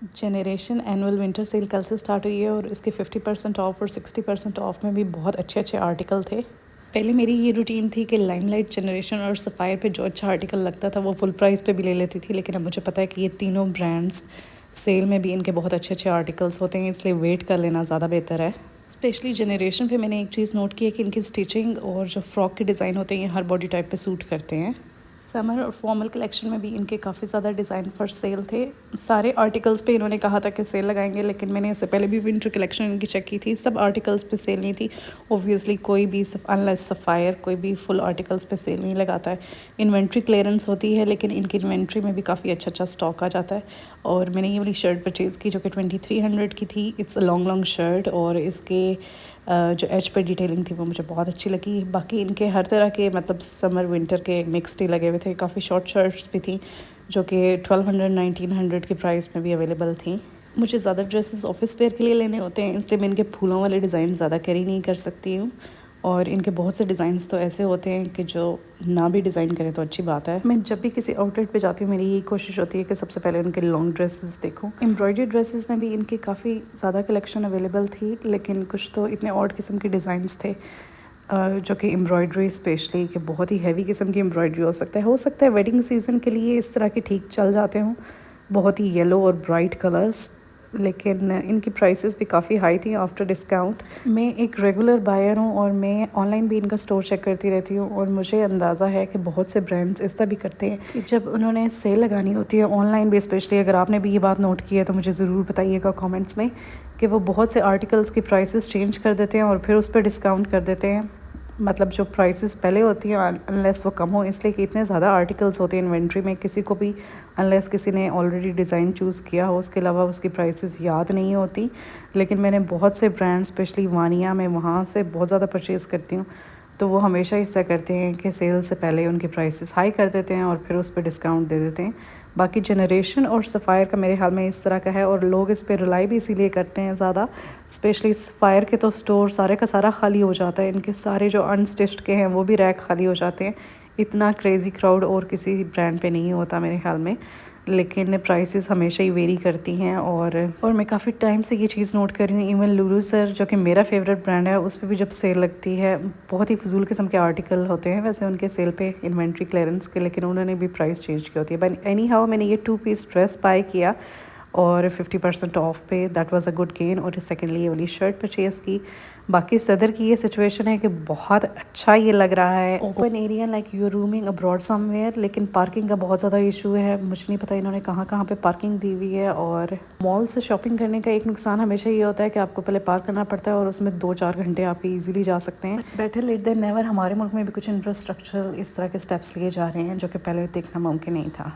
Generation annual winter sale कल से start हुई है और इसके 50% ऑफ और 60% ऑफ में भी बहुत अच्छे अच्छे आर्टिकल थे। पहले मेरी ये रूटीन थी कि लाइमलाइट, जनरेशन और सफ़ायर पे जो अच्छा आर्टिकल लगता था वो फुल प्राइस पे भी ले लेती थी, लेकिन अब मुझे पता है कि ये तीनों ब्रांड्स सेल में भी इनके बहुत अच्छे अच्छे आर्टिकल्स होते हैं, इसलिए वेट कर लेना ज़्यादा बेहतर है। स्पेशली जनरेशन पे मैंने एक चीज़ नोट की है कि इनकी स्टिचिंग और जो फ्रॉक के डिज़ाइन होते हैं ये हर बॉडी टाइप पे सूट करते हैं। समर और फॉर्मल कलेक्शन में भी इनके काफ़ी ज़्यादा डिज़ाइन फॉर सेल थे। सारे आर्टिकल्स पे इन्होंने कहा था कि सेल लगाएंगे, लेकिन मैंने इससे पहले भी विंटर कलेक्शन इनकी चेक की थी, सब आर्टिकल्स पे सेल नहीं थी। ओब्वियसली कोई भी अनलेस सफ़ायर कोई भी फुल आर्टिकल्स पे सेल नहीं लगाता है। इन्वेंट्री क्लियरेंस होती है, लेकिन इनकी इन्वेंट्री में भी काफ़ी अच्छा अच्छा स्टॉक आ जाता है। और मैंने ये वाली शर्ट परचेज़ की जो कि 2300 की थी। It's a long long shirt और इसके जो एज पे डिटेलिंग थी वो मुझे बहुत अच्छी लगी। बाकी इनके हर तरह के मतलब समर विंटर के मिक्स्ड ही लगे हुए थे। काफ़ी शॉर्ट शर्ट्स भी थी जो कि 1200-1900 के प्राइस में भी अवेलेबल थी। मुझे ज़्यादा ड्रेसेस ऑफिस वेयर के लिए लेने होते हैं, इसलिए मैं इनके फूलों वाले डिज़ाइन ज़्यादा कैरी नहीं कर सकती हूँ। और इनके बहुत से डिज़ाइंस तो ऐसे होते हैं कि जो ना भी डिज़ाइन करें तो अच्छी बात है। मैं जब भी किसी आउटलेट पे जाती हूँ मेरी यही कोशिश होती है कि सबसे पहले उनके लॉन्ग ड्रेसेस देखूँ। एम्ब्रॉयडरी ड्रेसेस में भी इनकी काफ़ी ज़्यादा कलेक्शन अवेलेबल थी, लेकिन कुछ तो इतने ऑड किस्म के डिज़ाइंस थे जो कि एम्ब्रॉयडरी स्पेशली कि बहुत ही हैवी किस्म की एम्ब्रॉयडरी हो सकता है वेडिंग सीज़न के लिए इस तरह के ठीक चल जाते हों, बहुत ही येलो और ब्राइट कलर्स, लेकिन इनकी प्राइसेस भी काफ़ी हाई थी आफ्टर डिस्काउंट। मैं एक रेगुलर बायर हूँ और मैं ऑनलाइन भी इनका स्टोर चेक करती रहती हूँ, और मुझे अंदाज़ा है कि बहुत से ब्रांड्स इस तरह भी करते हैं कि जब उन्होंने सेल लगानी होती है ऑनलाइन भी स्पेशली, अगर आपने भी ये बात नोट की है तो मुझे ज़रूर बताइएगा कमेंट्स में, कि वो बहुत से आर्टिकल्स की प्राइसेस चेंज कर देते हैं और फिर उस पर डिस्काउंट कर देते हैं। मतलब जो प्राइसेस पहले होती हैं अनलेस वो कम हो, इसलिए कि इतने ज़्यादा आर्टिकल्स होते हैं इन्वेंट्री में, किसी को भी अनलेस किसी ने ऑलरेडी डिज़ाइन चूज़ किया हो उसके अलावा उसकी प्राइसेस याद नहीं होती। लेकिन मैंने बहुत से ब्रांड स्पेशली वानिया में वहाँ से बहुत ज़्यादा परचेज़ करती हूँ, तो वो हमेशा इस तरह करते हैं कि सेल से पहले उनकी प्राइसेस हाई कर देते हैं और फिर उस पर डिस्काउंट दे देते हैं। बाकी जनरेशन और सफ़ायर का मेरे ख्याल में इस तरह का है, और लोग इस पर रिलाई भी इसीलिए करते हैं ज़्यादा। स्पेशली सफ़ायर के तो स्टोर सारे का सारा खाली हो जाता है, इनके सारे जो अनस्टिच्ड के हैं वो भी रैक खाली हो जाते हैं। इतना क्रेज़ी क्राउड और किसी ब्रांड पे नहीं होता मेरे ख्याल में, लेकिन प्राइसेस हमेशा ही वेरी करती हैं। और मैं काफ़ी टाइम से ये चीज़ नोट कर रही हूँ, इवन लुलू सर जो कि मेरा फेवरेट ब्रांड है उस पर भी जब सेल लगती है बहुत ही फजूल किस्म के आर्टिकल होते हैं वैसे उनके सेल पे इन्वेंट्री क्लियरेंस के, लेकिन उन्होंने भी प्राइस चेंज की होती है। बट एनी हाउ मैंने ये 2 पीस ड्रेस बाय किया और 50% ऑफ पे, that was a good gain. और सेकेंडली ये वाली शर्ट परचेज़ की। बाकी सदर की ये सिचुएशन है कि बहुत अच्छा ये लग रहा है, open area like you rooming abroad somewhere, लेकिन पार्किंग का बहुत ज़्यादा इशू है। मुझे नहीं पता इन्होंने कहाँ कहाँ पे पार्किंग दी हुई है। और मॉल से शॉपिंग करने का एक नुकसान हमेशा ये होता है कि आपको पहले पार्क करना पड़ता है और उसमें 2-4 घंटे आपके ईजिली जा सकते हैं। Better late than never. हमारे मुल्क में भी कुछ इंफ्रास्ट्रक्चरल इस तरह के स्टेप्स लिए जा रहे हैं जो कि पहले देखना मुमकिन नहीं था।